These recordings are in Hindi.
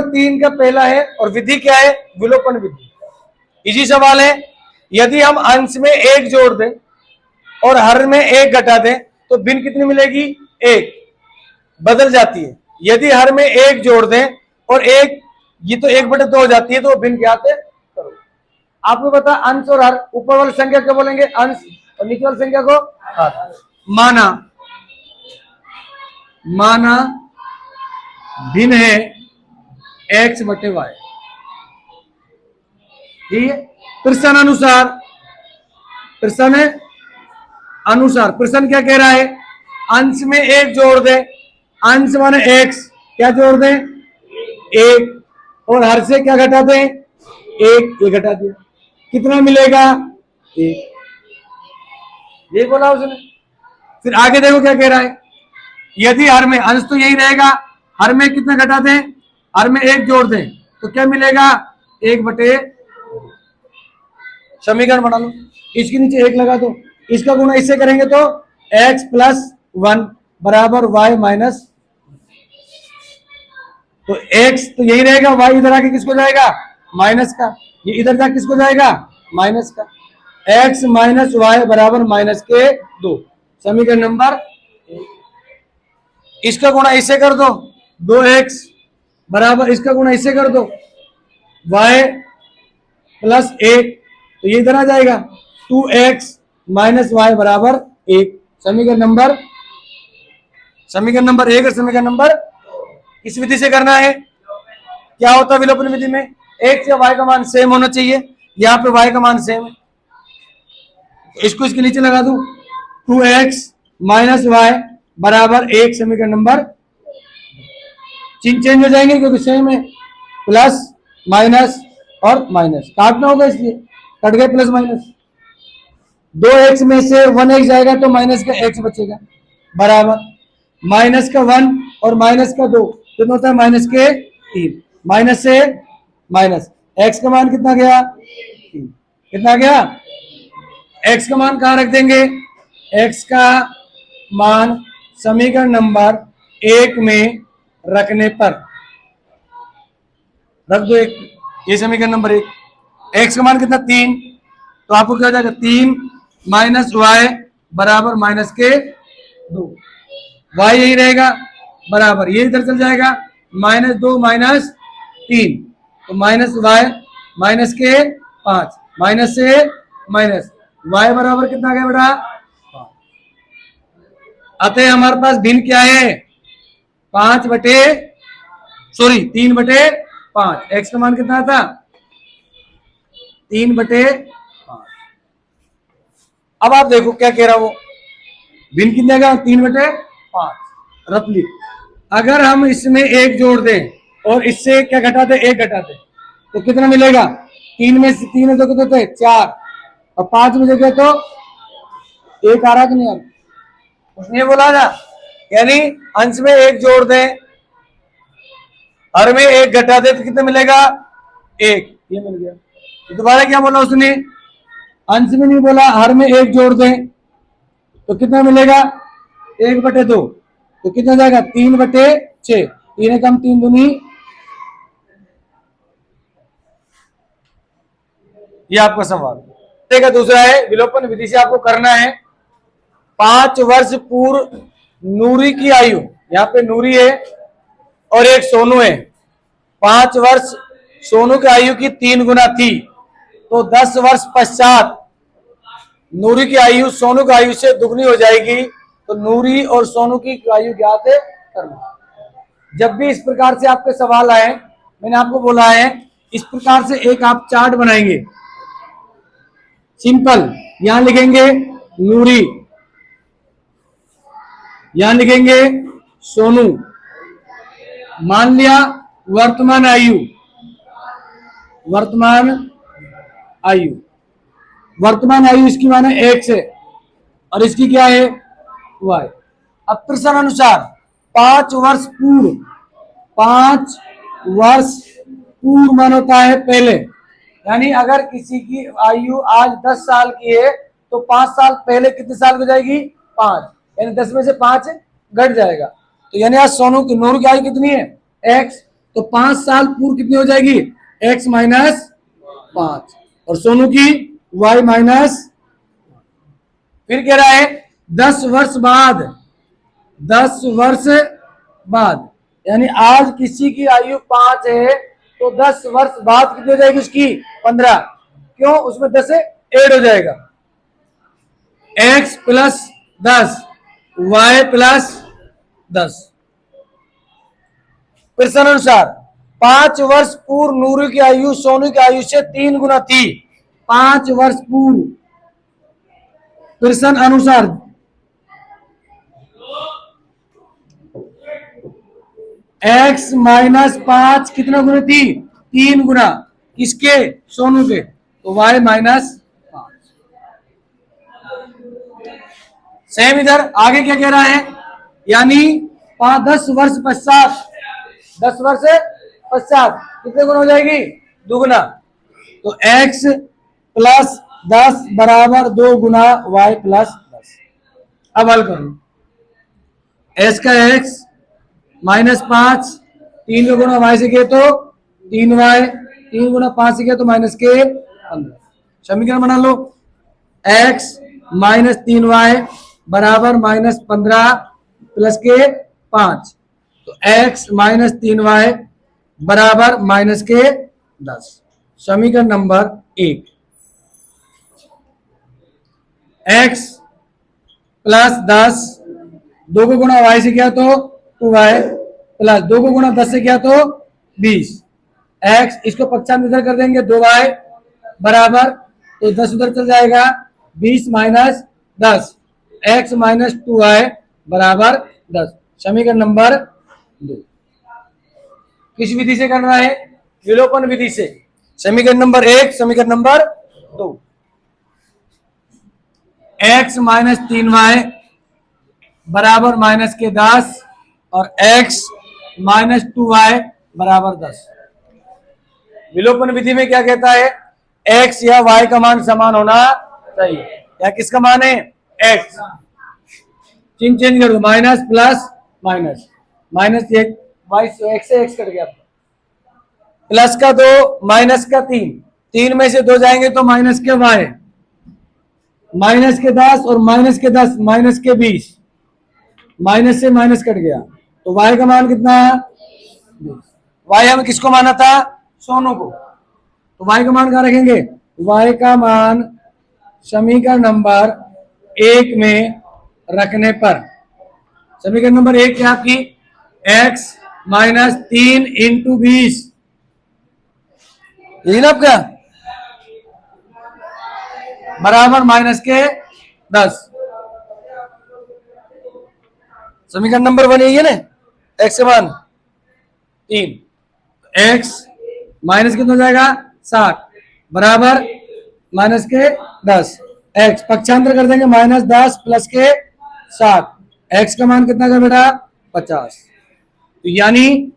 नंबर 3 का पहला है और विधि क्या है? विलोपन विधि। इजी सवाल है। यदि हम अंश में 1 जोड़ दें और हर में 1 घटा दें तो भिन्न कितनी मिलेगी? 1 बदल जाती है। यदि हर में 1 जोड़ दें और 1, ये तो 1/2 हो जाती है, तो भिन्न ज्ञात करो। आपको पता अंश और हर, ऊपर वाली संख्या क्या बोलेंगे? अंश, और नीचे वाली संख्या को हर। माना भिन्न है x/y, ठीक है। प्रश्न अनुसार प्रश्न क्या कह रहा है? अंश में 1 जोड़ दे, अंश माने x, क्या जोड़ दें? 1, और हर से क्या घटा दें? 1, ये घटा दिया, कितना मिलेगा? 1, ये बोला उसने। फिर आगे देखो क्या कह रहा है। यदि हर में, अंश तो यही रहेगा, हर में कितना घटा दें? हर में 1 जोड़ दें तो क्या मिलेगा? 1/, समीकरण बना लो, इसके नीचे 1 लगा दो, इसका गुणा इससे करेंगे तो x + 1 बराबर y-, तो x तो यही रहेगा, y इधर आके किसको जाएगा? माइनस का, ये इधर जाके किसको जाएगा? माइनस का। x - y बराबर -2, समीकरण नंबर 1। इसका गुणा इससे कर दो, 2x बराबर, इसका गुणा इससे कर दो y + 1, तो ये इधर आ जाएगा 2x - y बराबर 1, समीकरण नंबर 1 और समीकरण नंबर। इस विधि से करना है। क्या होता है विलोपन विधि में? x या y का मान सेम होना चाहिए, यहाँ पे y का मान सेम है, इसको इसके नीचे लगा दूं, 2x - y बराबर 1, समीकरण नंबर। चिन्ह चेंज हो जाएंगे क्योंकि सेम है, प्लस माइनस और माइनस काटना होगा, इसलिए कट गए प्लस माइनस। 2x में से 1x जाएगा तो माइनस का x बचेगा, बराबर माइनस का 1 और माइनस का 2 कितना होता है? -3, माइनस से माइनस, x का मान कितना गया? 3, कितना गया? x का मान कहां रख देंगे? x का मान समीकरण नंबर 1 में रखने पर रख दो 1, ये समीकरण नंबर 1। x का मान कितना? 3, तो आपको क्या हो जाएगा? 3 - y बराबर -2, y यही रहेगा, बराबर ये इधर चल जाएगा, -2 - 3, तो -y -5, माइनस से माइनस, y बराबर कितना गया बेटा? 5। अतः हमारे पास भिन्न क्या है? 3/5। x का मान कितना था? 3/5। अब आप देखो क्या कह रहा वो, भिन्न कितने का? 3/5 रफली। अगर हम इसमें 1 जोड़ दें और इससे क्या घटा दे? 1 घटा दे तो कितना मिलेगा? 3 में से 3 है तो कितने थे? 4, और 5 में देखे तो 1 आ रहा कि नहीं आ रहा? उसने बोला ना, यानी अंश में 1 जोड़ दें, हर में 1 घटा दे तो कितना मिलेगा? 1, ये मिल गया। तो दोबारा क्या बोला उसने? अंश में नहीं बोला, हर में 1 जोड़ दें तो कितना मिलेगा? 1/2, तो कितना जाएगा? 3/6, 3 कम 3 दूनी, ये आपका सवाल। देखा दूसरा है, विलोपन विधि से आपको करना है 5 वर्ष पूर्व नूरी की आयु, यहाँ पे नूरी है और एक सोनू है। 5 वर्ष सोनू की आयु की 3 गुना थी, तो 10 वर्ष पश्चात नूरी की आयु सोनू की आयु से दुगनी हो जाएगी, तो नूरी और सोनू की आयु ज्ञात करना। जब भी इस प्रकार से आपके सवाल आए, मैंने आपको बोला है इस प्रकार से एक आप चार्ट बनाएंगे, सिंपल। यहां लिखेंगे नूरी, यहां लिखेंगे सोनू, मान लिया वर्तमान आयु, वर्तमान आयु इसकी माने x है और इसकी क्या है? y। अब प्रश्न अनुसार 5 वर्ष पूर्व, 5 वर्ष पूर्व मान होता है पहले, यानी अगर किसी की आयु आज 10 साल की है तो 5 साल पहले कितने साल हो जाएगी? 5, यानी 10 में से 5 घट जाएगा। तो यानी आज सोनू की, नूर की आयु कितनी है? x, तो 5 साल पूर्व कितनी हो जाएगी? x माइनस 5 और सोनू की y माइनस। फिर कह रहा है 10 वर्ष बाद, 10 वर्ष बाद, यानी आज किसी की आयु 5 है तो 10 वर्ष बाद कितनी हो जाएगी उसकी? 15। क्यों? उसमें 10 से ऐड हो जाएगा। x plus 10 y plus 10। प्रश्न अनुसार 5 वर्ष पूर्व नूरू की आयु सोनू की आयु से 3 गुना थी। 5 वर्ष पूर्व प्रश्न अनुसार x माइनस 5 कितना गुना थी? 3 गुना। किसके? सोनू के। तो y माइनस 5। सेम इधर आगे क्या कह रहा है? यानी 10 वर्ष पश्चात, 10 वर्ष पश्चात कितने गुना हो जाएगी? दुगुना। तो x प्लस 10 बराबर 2 गुना y प्लस 10। अब हल करो। s का x माइनस 5, 3 का गुना y से किया तो 3y, 3 गुना 5 से किया तो माइनस के 15। समीकरण बना लो। x माइनस 3y बराबर माइनस 15 प्लस के 5। तो x माइनस 3y बराबर माइनस के 10। समीकरण नंबर 1। x प्लस 10, 2 को गुणा y से किया तो 2y प्लस 2 को गुणा 10 से किया तो 20। x इसको पक्षांतर कर देंगे 2y बराबर, तो 10 उधर चल जाएगा, 20 माइनस 10, x माइनस 2y बराबर 10। समीकरण नंबर 2। किस विधि से करना है? विलोपन विधि से। समीकरण नंबर 1, समीकरण नंबर 2। x माइनस 3y बराबर माइनस के 10 और x माइनस 2y बराबर 10। विलोपन विधि में क्या कहता है? x या y का मान समान होना चाहिए। या किसका मान है? x। चिन्ह चेंज कर दो, minus plus minus, minus 1 y से x से x कट गया, प्लस का 2 माइनस का 3, 3 में से 2 जाएंगे तो माइनस के y, माइनस के 10 और माइनस के 10 माइनस के 20, माइनस से माइनस कट गया तो y का मान कितना है? 20। y हमें किसको माना था? सोनू को। तो y का मान कहाँ रखेंगे? y का मान समीकरण नंबर 1 में रखने पर, समीकरण नंबर 1 क्या आपकी? x माइनस 3 इंटू 20, यही ना आपका, बराबर माइनस के 10। समीकरण नंबर 1 यही है ना, x का मान 3, x माइनस कितना हो जाएगा? 60 बराबर माइनस के 10, x पक्षांतर कर देंगे माइनस 10 प्लस के 60, x का मान कितना का बेटा? 50। तो यानी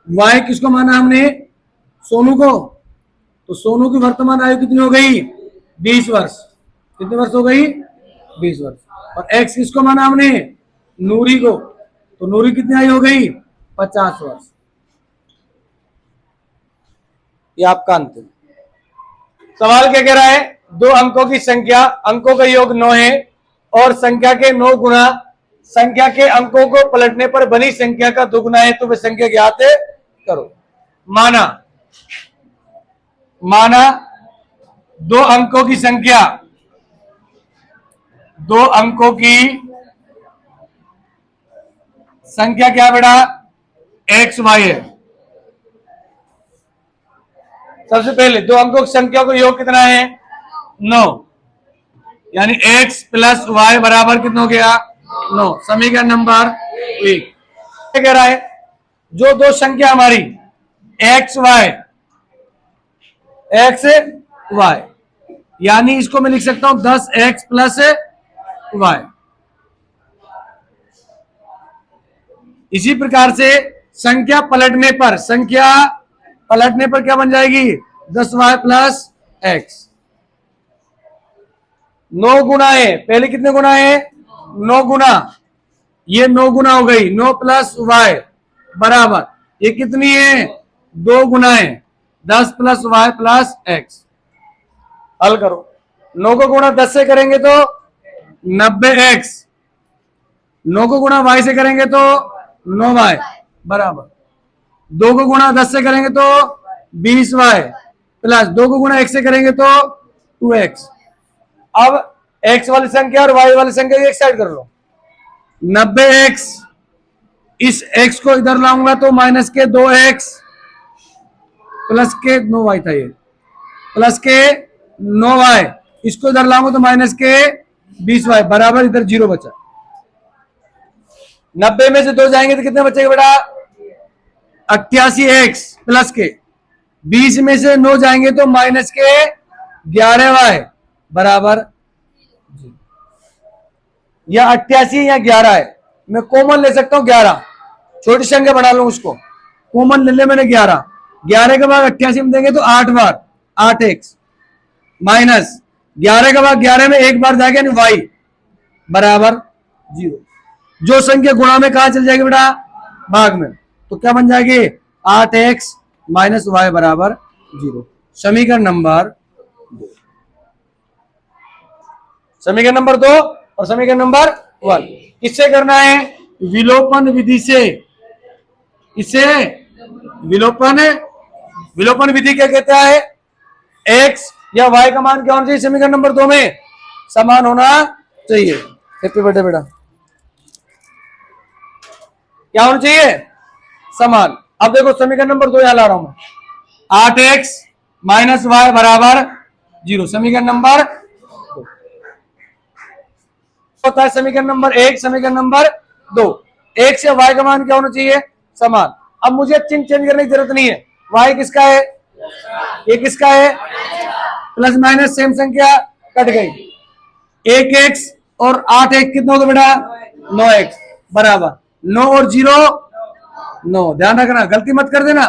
y किसको माना हमने? सोनू को। तो सोनू की वर्तमान आयु कितनी हो गई? 20 वर्ष। कितने वर्ष हो गई? 20 वर्ष। और x किसको माना हमने? नूरी को। तो नूरी कितनी आयु हो गई? 50 वर्ष। ये आपका अंत। सवाल क्या कह रहा है? 2 अंकों की संख्या, अंकों का योग 9 है और संख्या के 9 गुना संख्या के अंकों को पलटने पर बनी संख्या का 2 गुना है, तो वह संख्या ज्ञात करो। माना 2 अंकों की संख्या, 2 अंकों की संख्या क्या बेटा? एक्स वाई है। सबसे पहले 2 अंकों की संख्या को योग कितना है? 9, यानी x प्लस वाई बराबर कितना हो गया? 9। समीकरण नंबर 1 क्या कह रहा है? जो 2 संख्या हमारी x y, यानी इसको मैं लिख सकता हूं 10x प्लस वाई। इसी प्रकार से संख्या पलटने पर क्या बन जाएगी? 10y plus x। 9 गुना है, पहले कितने गुना है? 9 गुना, ये 9 गुना हो गई, 9 प्लस y बराबर ये कितनी है? 2 गुना है 10 प्लस वाई प्लस एक्स। हल करो। 9 को गुणा 10 से करेंगे तो 90x, 9 को गुणा y से करेंगे तो 9y बराबर 2 को गुणा 10 से करेंगे तो 20y प्लस 2 को गुणा x से करेंगे तो 2x। अब x वाली संख्या और y वाली संख्या एक साइड कर लो। 90x, इस x को इधर लाऊंगा तो माइनस के 2x प्लस के 9y था, ये प्लस के 9y, इसको इधर लाऊंगा तो माइनस के 20y बराबर इधर 0 बचा। 90 में से 2 जाएंगे तो कितने बचेगा बेटा? 88x प्लस के 20 में से 9 जाएंगे तो माइनस के 11y बराबर, या 88 या 11 है। मैं कॉमन ले सकता हूं 11, छोटी संख्या बना लूं उसको, कॉमन ले लिया मैंने 11। 11 के बाद 88 में देंगे तो 8 बार 8x माइनस 11 के बाद 11 में एक बार जाएगा y बराबर 0। जो संख्या गुणा में कहा चल जाएगी बेटा? भाग में। तो क्या बन जाएगी? 8x माइनस वाई बराबर 0। समीकरण नंबर 2। समीकरण नंबर 2 और समीकरण नंबर 1 किससे करना है? विलोपन विधि से। इसे विलोपन विधि क्या कहता है? x या y का मान क्या होना चाहिए? समीकरण नंबर 2 में समान होना चाहिए। हैप्पी बर्थडे बेटा। क्या होना चाहिए? समान। अब देखो समीकरण नंबर 2 यहां ला रहा हूं मैं। 8x माइनस वाई बराबर 0। समीकरण नंबर 2 होता है समीकरण नंबर 1, समीकरण नंबर 2। x या y का मान क्या होना चाहिए? समान। अब मुझे चिन्ह चेंज करने की जरूरत नहीं है। y किसका है? ये किसका है? प्लस माइनस सेम संख्या कट गई। 1x और 8x कितना होगा बेटा? 9x बराबर 9 और 0 9। ध्यान रखना, गलती मत कर देना।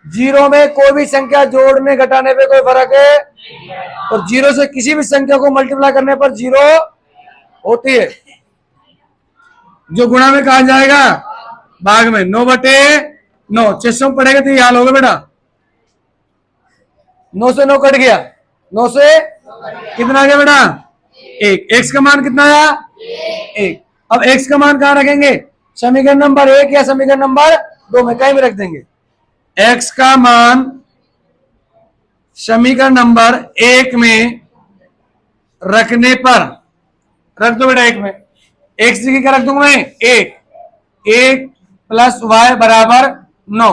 0 में कोई भी संख्या जोड़ने घटाने पे कोई फर्क है, और 0 से किसी भी संख्या को मल्टीप्लाई करने पर 0 होती है। जो गुणा में कहा जाएगा भाग में। 9/9 600 में पढ़ेगा तो ये हाल होगा बेटा। 9 से 9 कट गया, 9 से कितना आ गया बेटा? 1। x का मान कितना आया? 1। अब x का मान कहां रखेंगे? समीकरण नंबर 1 या समीकरण नंबर 2 में, कहीं भी रख देंगे। x का मान समीकरण नंबर 1 में रखने पर रख दो बेटा 1 में। x की क्या रख दूंगा मैं? 1 प्लस वाई बराबर 9।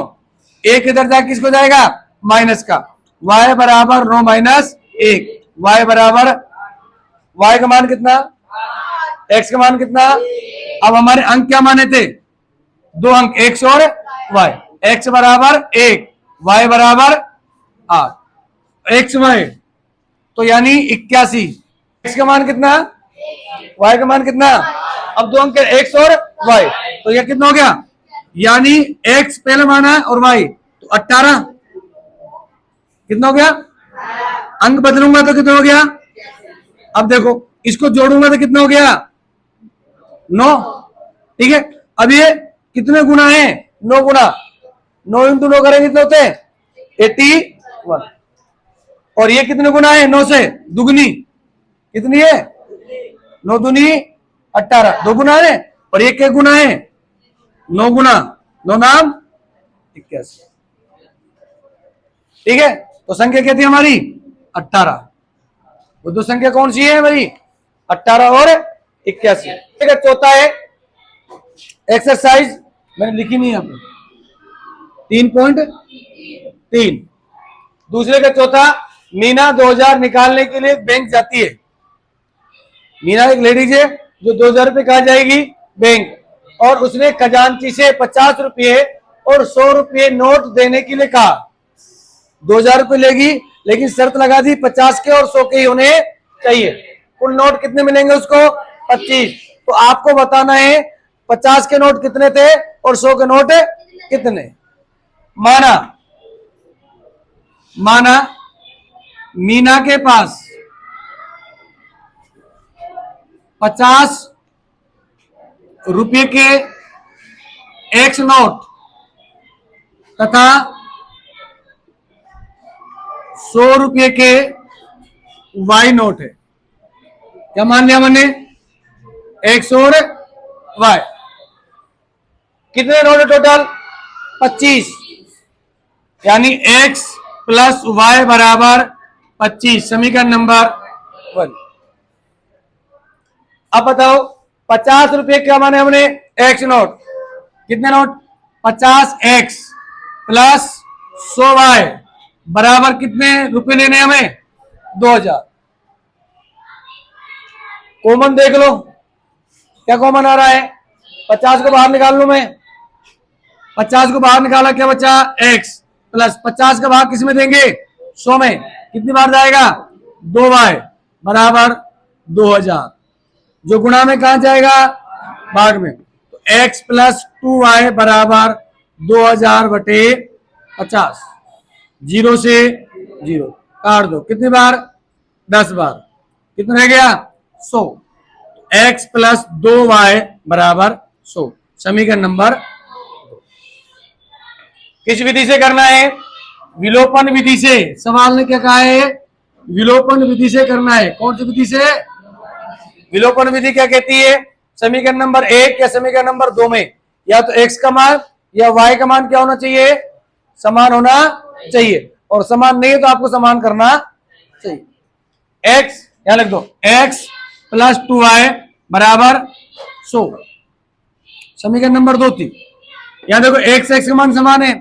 1 इधर जाके किसको जाएगा? माइनस का। y बराबर 9 माइनस 1। y बराबर, y का मान कितना? x का मान कितना? अब हमारे अंक क्या माने थे? 2 अंक, x और y। x बराबर 1, y बराबर 8। x y तो यानी 81। x का मान कितना? y का मान कितना? अब 2 अंक x और y, तो यह कितना हो गया? यानी x पहले माना और y तो 18। कितना हो गया? अंक बदलूंगा तो कितना हो गया? अब देखो इसको जोड़ूंगा तो कितना हो गया? 9। ठीक है। अब ये कितने गुना है? 9 गुना। 9 इंटू 9 करेंगे कितने होते हैं? 81। और ये कितने गुना है? 9 से दुगनी कितनी है? 9 दूनी 18, 2 गुना है। और ये क्या गुना है? 9 गुना 9 नाम 81। ठीक है। तो संख्या क्या थी हमारी? 18। वो दो संख्या कौन सी है हमारी? 18 और 81। चौथा है एक्सरसाइज, मैंने लिखी नहीं यहाँ पे, 3.3। दूसरे का चौथा, मीना 2000 निकालने के लिए बैंक जाती है। मीना एक लेडीज है जो 2000 रुपये कहा जाएगी बैंक, और उसने खजांची से 50 रुपये और 100 रुपये नोट देने के लिए कहा। 2000 रुपये लेगी, लेकिन शर्त लगा दी 50 के और 100 के ही होने चाहिए। कुल नोट कितने मिलेंगे उसको? 25। तो आपको बताना है 50 के नोट कितने थे और 100 के नोट कितने। माना मीना के पास 50 रुपये के X नोट तथा 100 रुपये के वाई नोट है। क्या मान लिया मैंने? एक्स और वाई। कितने नोट है टोटल? 25, यानी एक्स प्लस वाई बराबर 25, समीकरण नंबर 1। अब बताओ 50 रुपये क्या माने हमने? X note. कितने नोट? 50 एक्स प्लस 100 वाई बराबर कितने रुपए लेने हमें? 2000। कॉमन देख लो, क्या कॉमन आ रहा है? 50 को बाहर निकाल लू मैं। 50 को बाहर निकाला, क्या बचा? एक्स प्लस 50 का भाग किस में देंगे? 100 में। कितनी बार जाएगा? 2 वाई बराबर 2000। जो गुणा में कहा जाएगा? भाग में। तो x प्लस 2y बराबर 2000 बटे 50। 0 से 0 काट दो। कितनी बार? 10 बार। कितना रह गया? 100। x प्लस 2y बराबर 100, समीकरण नंबर 2। किस विधि से करना है? विलोपन विधि से। सवाल ने क्या कहा है? विलोपन विधि से करना है। कौन सी विधि से? विलोपन विधि क्या कहती है? समीकरण नंबर 1 या समीकरण नंबर 2 में या तो x का मान या y का मान क्या होना चाहिए? समान होना चाहिए, और समान नहीं है तो आपको समान करना चाहिए। x यहां लिख दो, x प्लस 2y बराबर 100, समीकरण नंबर 2 थी। यहां देखो x का मान समान है,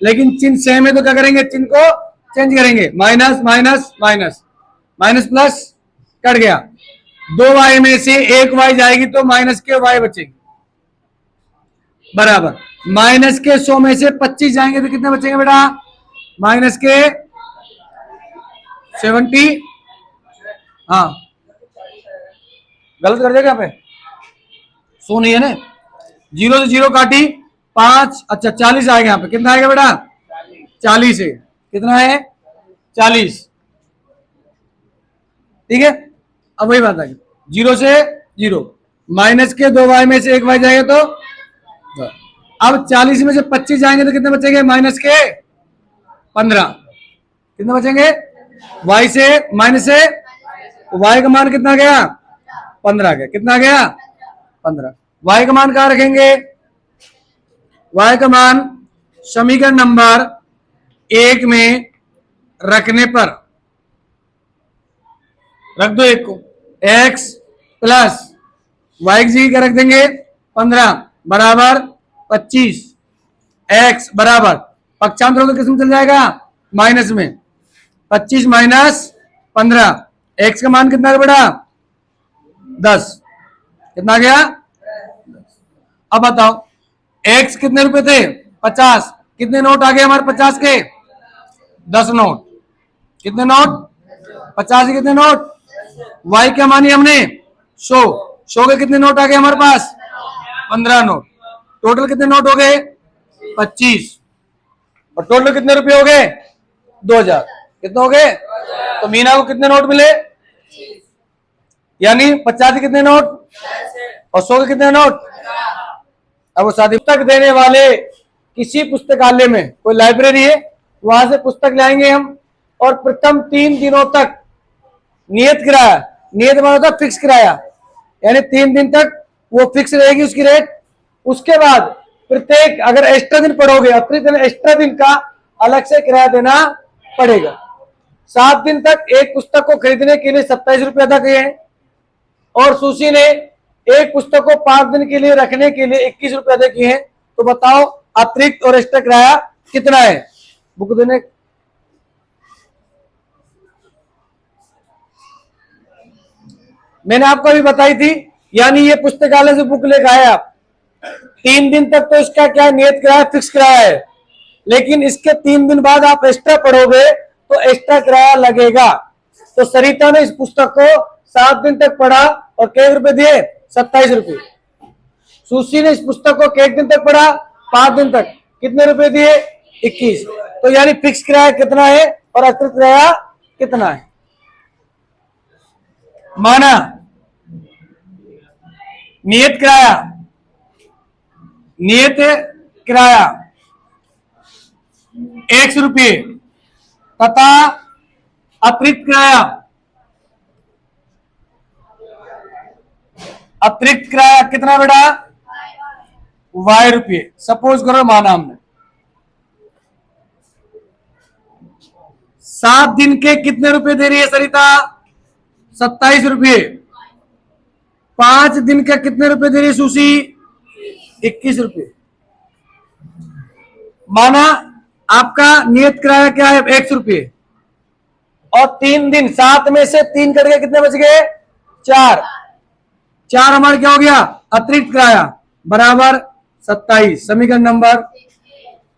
लेकिन चिन्ह सेम है तो क्या करेंगे? चिन्ह को चेंज करेंगे। Minus minus minus, minus plus cut गया। 2 वाई में से 1 वाई जाएगी तो माइनस के वाई बचेगी बराबर माइनस के 100 में से 25 जाएंगे तो कितने बचेंगे बेटा? माइनस के 70। हाँ गलत कर देगा यहाँ पे, 100 नहीं है ना। 0 से 0 काटी 5, अच्छा 40 आएगा। यहाँ पे कितना आएगा बेटा? 40 है। कितना है? 40। ठीक है, अब वही बात आ गई। 0 से 0, माइनस के 2 वाई में से 1 वाई जाएगा तो अब 40 में से 25 जाएंगे तो कितने बचेंगे? माइनस के 15। कितने बचेंगे? वाई से माइनस से वाई का मान कितना गया? 15 गया। कितना गया? 15। वाई का मान कहां रखेंगे? वाई का मान समीकरण नंबर 1 में रखने पर रख दो 1 को। x प्लस वाई की क्या रख देंगे? 15 बराबर 25। x बराबर पक्षांतर होकर किसमें चल जाएगा? माइनस में। 25 माइनस 15, x का मान कितना बेटा? 10। कितना गया? अब बताओ x कितने रुपए थे? 50। कितने नोट आ गए हमारे 50 के? 10 नोट। कितने नोट? 50 के कितने नोट? y क्या मानी हमने? 100। 100 के कितने नोट आ गए हमारे पास? 15 नोट। टोटल कितने नोट हो गए? 25। और टोटल कितने रुपए हो गए? 2000। कितने हो गए? तो मीना को कितने नोट मिले? यानी 50 के कितने नोट और 100 के कितने नोट? अब वो शादी पुस्तक देने वाले किसी पुस्तकालय में, कोई लाइब्रेरी है, वहां से पुस्तक लाएंगे हम, और प्रथम 3 दिनों तक नियत किराया, नियत माना होता फिक्स किराया, यानी 3 दिन तक वो फिक्स रहेगी उसकी रेट। उसके बाद प्रत्येक अगर एक्स्ट्रा दिन पढ़ोगे, अतिरिक्त एक्स्ट्रा दिन का अलग से किराया देना पड़ेगा। 7 दिन तक एक पुस्तक को खरीदने के लिए 27 रुपये अदा किए हैं, और सुशी ने एक पुस्तक को 5 दिन के लिए रखने के लिए 21 रुपये अदा किए हैं। तो बताओ अतिरिक्त और एक्स्ट्रा किराया कितना है बुक देने? मैंने आपको अभी बताई थी, यानी ये पुस्तकालय से बुक लेकर आए आप, 3 दिन तक तो इसका क्या नियत किराया फिक्स किराया है, लेकिन इसके 3 दिन बाद आप एक्स्ट्रा पढ़ोगे तो एक्स्ट्रा किराया लगेगा। तो सरिता ने इस पुस्तक को 7 दिन तक पढ़ा और कितने रुपए दिए? 27 रुपये। सुशी ने इस पुस्तक को कितने दिन तक पढ़ा? 5 दिन तक। कितने रुपए दिए? 21। तो यानी फिक्स किराया कितना है और अतिरिक्त किराया कितना है? माना नियत किराया, नियत किराया 100 रुपये तथा अतिरिक्त किराया, अतिरिक्त किराया कितना बेटा? वाई रुपये। सपोज करो माना हमने 7 दिन के कितने रुपए दे रही है सरिता? 27 रुपये। 5 दिन का कितने रुपए दे रही है सुशी? 21 रुपये। माना आपका नियत किराया क्या है? 100 रुपये। और 3 दिन, 7 में से 3 करके कितने बच गए? 4। 4 हमारा क्या हो गया? अतिरिक्त किराया बराबर 27। समीकरण नंबर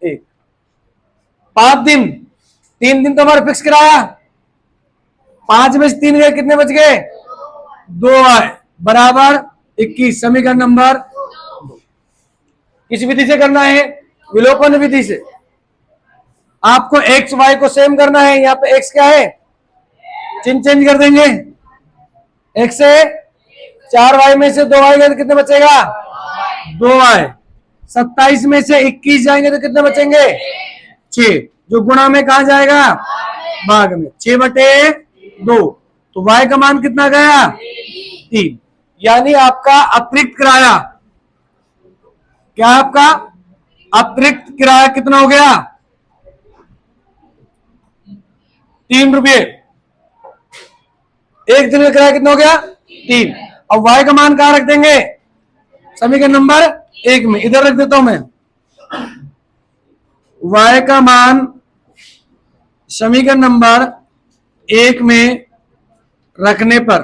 1। 5 दिन, 3 दिन तो हमारा फिक्स किराया, 5 में से 3 गए, कितने बच गए? 2 आए बराबर 21। समीकरण नंबर 2। किस विधि से करना है? विलोपन विधि से। आपको एक्स वाई को सेम करना है। यहाँ पे एक्स क्या है? चिन्ह चेंज कर देंगे। एक्स से 4 वाई में से 2 वाई गए तो कितने बचेगा? 2 वाई। 27 में से 21 जाएंगे तो कितने बचेंगे? 6। जो गुणा में कहा जाएगा? भाग में। 6/2। तो y का मान कितना गया? 3। यानी आपका अतिरिक्त किराया, क्या आपका अतिरिक्त किराया कितना हो गया? 3 रुपये। एक दिन का किराया कितना हो गया? 3। अब y का मान कहां रख देंगे? समीकरण नंबर 1 में। इधर रख देता हूं मैं। y का मान समीकरण नंबर 1 में रखने पर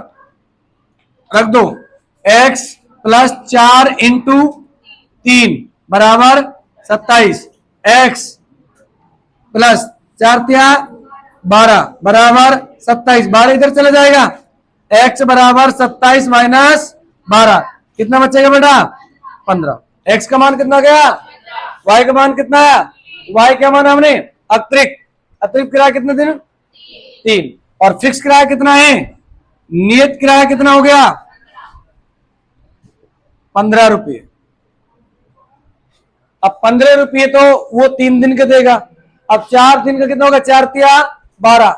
रख दो x प्लस 4 इंटू 3 बराबर 27। x प्लस 4 12 बराबर 27। 12 इधर चला जाएगा। x बराबर 27 माइनस 12 कितना बचेगा बेटा? 15। x का मान कितना गया? y का मान कितना आया? y क्या माना हमने? अतिरिक्त। अतिरिक्त किराया कितने दिन? 3। और फिक्स किराया कितना है? नियत किराया कितना हो गया? 15 रुपये। अब 15 रुपये तो वो 3 दिन का देगा। अब 4 दिन का कितना होगा? 4 12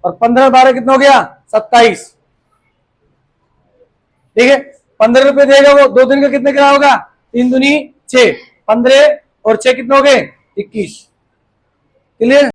और 15 12 कितना हो गया? 27। ठीक है, 15 रुपये देगा वो। 2 दिन का कितने किराया होगा? 3 दूनी 6। 15 और 6 कितने हो गए? 21। क्लियर?